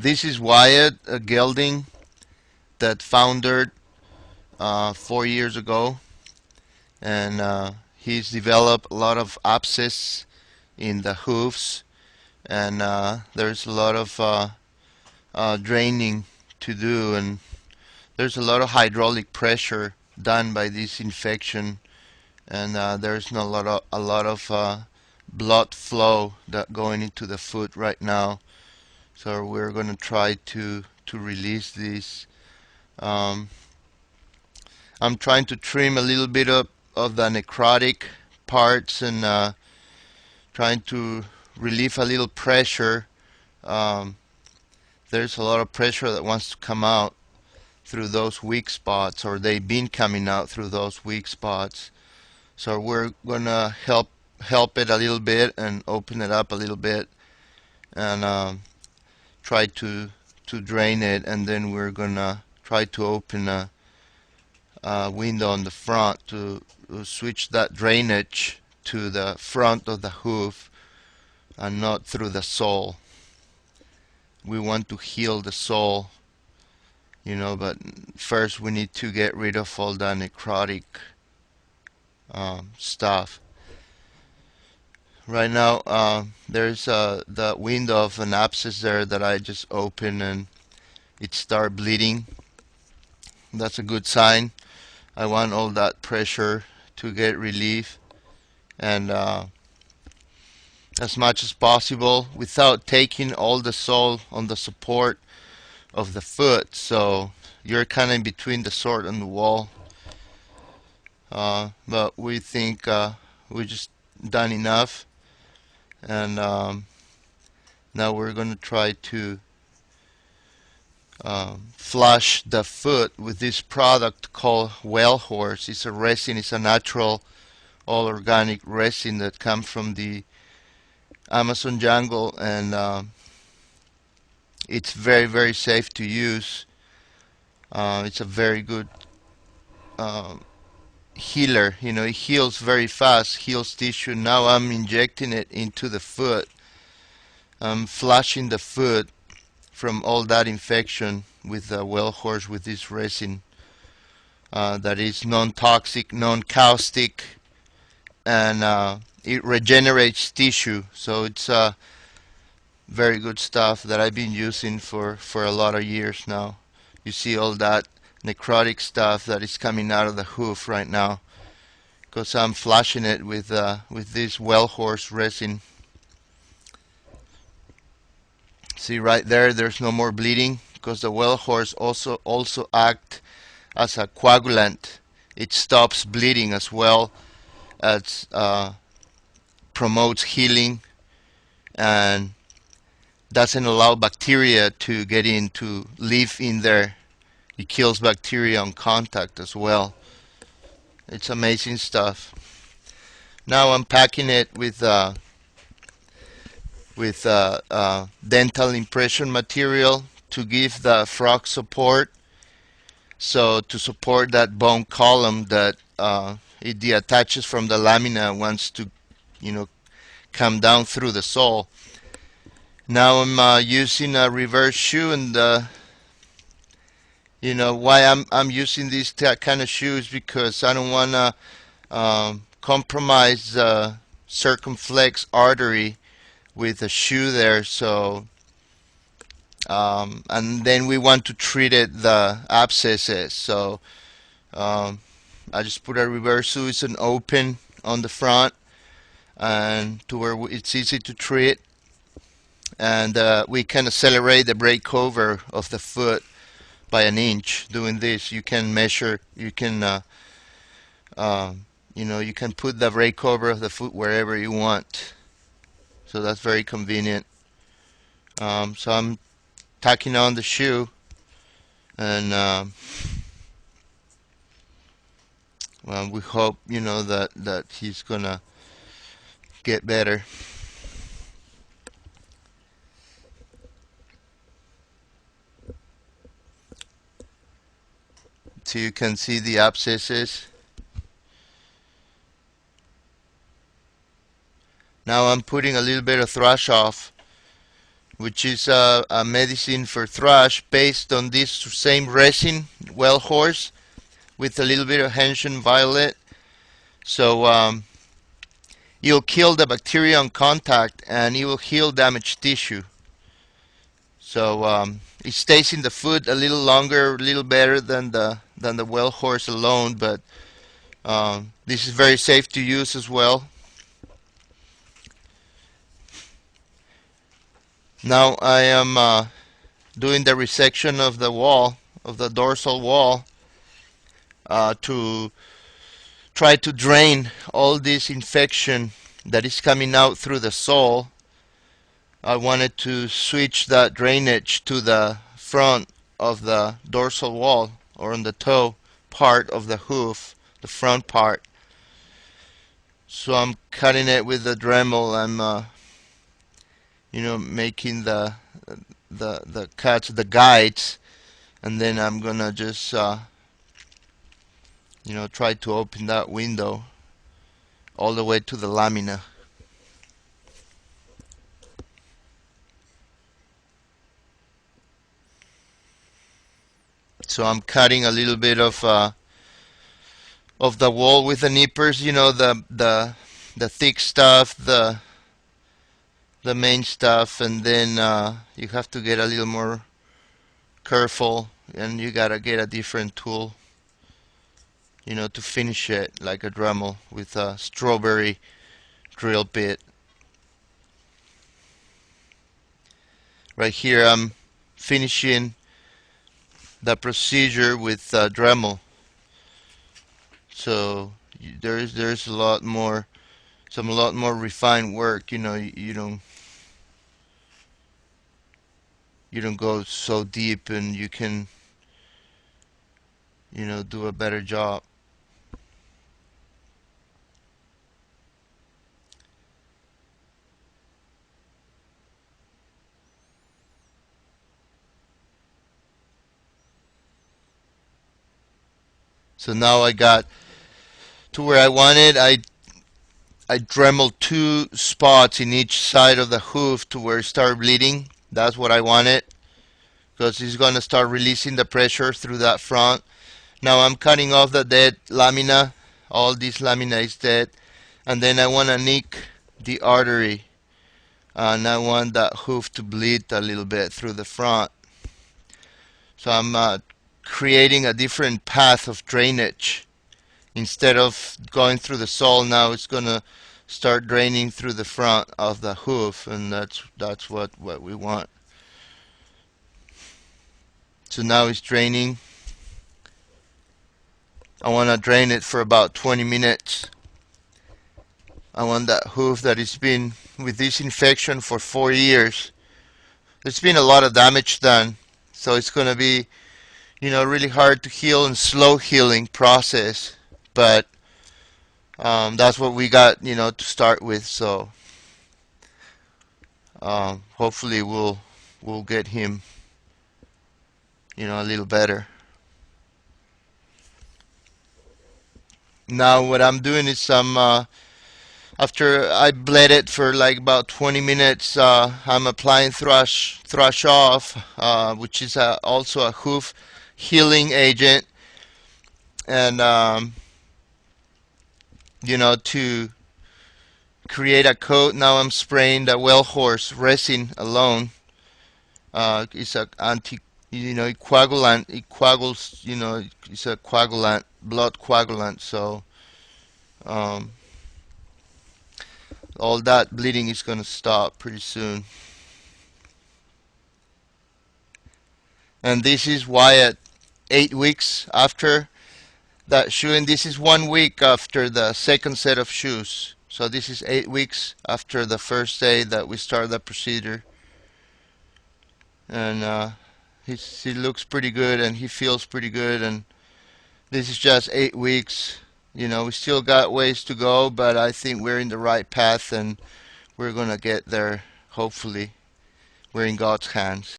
This is Wyatt Gelding that foundered 4 years ago, and he's developed a lot of abscess in the hoofs, and there's a lot of draining to do, and there's a lot of hydraulic pressure done by this infection, and there's not a lot of blood flow that going into the foot right now. So we're going to try to release this. I'm trying to trim a little bit of the necrotic parts, and trying to relieve a little pressure. There's a lot of pressure that wants to come out through those weak spots, or they've been coming out through those weak spots. So we're gonna help it a little bit and open it up a little bit, and try to drain it, and then we're gonna try to open a window on the front to switch that drainage to the front of the hoof and not through the sole. We want to heal the sole, but first we need to get rid of all the necrotic stuff. Right now there's the window of an abscess there that I just opened, and it started bleeding. That's a good sign. I want all that pressure to get relief, and as much as possible without taking all the sole on the support of the foot, so you're kind of in between the sword and the wall. But we think we just done enough, and now we're going to try to flush the foot with this product called Whale Horse. It's a resin. It's a natural, all organic resin that comes from the Amazon jungle, and it's very, very safe to use. It's a very good healer. It heals very fast, heals tissue. Now I'm injecting it into the foot. I'm flushing the foot from all that infection with the Whale Horse, with this resin that is non-toxic, non-caustic, and it regenerates tissue. So it's very good stuff that I've been using for a lot of years now. You see all that necrotic stuff that is coming out of the hoof right now because I'm flushing it with this Whale Horse resin. See right there, there's no more bleeding because the Whale Horse also act as a coagulant. It stops bleeding as well as promotes healing and doesn't allow bacteria to get in, to live in there. It kills bacteria on contact as well. It's amazing stuff. Now I'm packing it with dental impression material to give the frog support. So to support that bone column that it detaches from the lamina, wants to come down through the sole. Now I'm using a reverse shoe, and why I'm using this kind of shoes, because I don't want to compromise the circumflex artery with a shoe there. So and then we want to treat the abscesses. So I just put a reverse shoe. It's an open on the front, and to where it's easy to treat, and we can accelerate the breakover of the foot by an inch. Doing this, you can measure, you can you can put the breakover of the foot wherever you want. So that's very convenient. So I'm tacking on the shoe, and well, we hope that he's gonna get better. So you can see the abscesses. Now I'm putting a little bit of thrush off which is a medicine for thrush based on this same resin, well horse, with a little bit of Hessian violet. So you'll kill the bacteria on contact and it will heal damaged tissue. So it stays in the food a little longer, a little better than the well horse alone, but this is very safe to use as well. Now I am doing the resection of the wall, of the dorsal wall, to try to drain all this infection that is coming out through the sole. I wanted to switch that drainage to the front of the dorsal wall, or on the toe part of the hoof, the front part. So I'm cutting it with the Dremel. I'm making the cuts, the guides, and then I'm gonna just try to open that window all the way to the lamina. So I'm cutting a little bit of the wall with the nippers, the thick stuff, the main stuff, and then you have to get a little more careful, and you gotta get a different tool, to finish it, like a Dremel with a strawberry drill bit. Right here I'm finishing the procedure with Dremel. So there's a lot more refined work. You don't go so deep, and you can do a better job. So now I got to where I wanted. I Dremeled 2 spots in each side of the hoof to where it started bleeding. That's what I wanted, because it's going to start releasing the pressure through that front. Now I'm cutting off the dead lamina. All this lamina is dead. And then I want to nick the artery. And I want that hoof to bleed a little bit through the front. So I'm creating a different path of drainage. Instead of going through the sole, now it's going to start draining through the front of the hoof, and that's what we want. So now it's draining. I want to drain it for about 20 minutes. I want that hoof that has been with this infection for 4 years. There's been a lot of damage done, so it's going to be really hard to heal, and slow healing process, but that's what we got to start with. So hopefully we'll get him a little better. Now what I'm doing is after I bled it for like about 20 minutes, I'm applying thrush off, which is also a hoof healing agent, and to create a coat. Now I'm spraying the well horse resin alone. It's a coagulant. It coagulates. It's a coagulant, blood coagulant. So all that bleeding is going to stop pretty soon. And this is why at 8 weeks after that shoe, and this is 1 week after the second set of shoes. So this is 8 weeks after the first day that we start the procedure. And he looks pretty good, and he feels pretty good, and this is just 8 weeks. We still got ways to go, but I think we're in the right path, and we're gonna get there. Hopefully we're in God's hands.